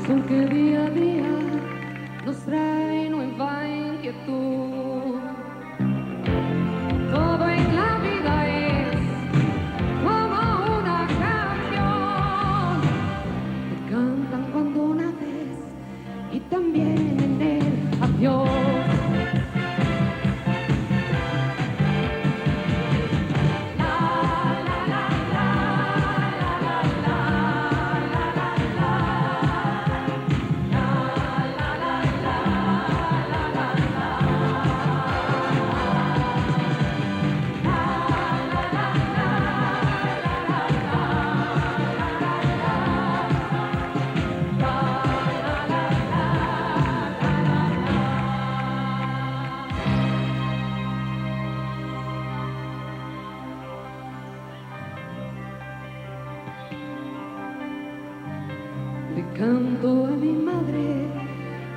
sol que día a día nos trae nueva inquietud. Todo en la vida es como una canción que cantan cuando naces y también en el adiós. Le canto a mi madre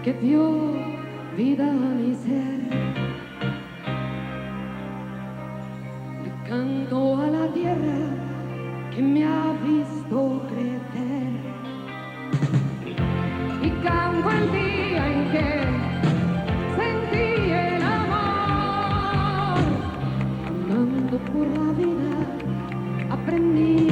que dio vida a mi ser. Le canto a la tierra que me ha visto crecer. Y canto el día en que sentí el amor. Andando por la vida aprendí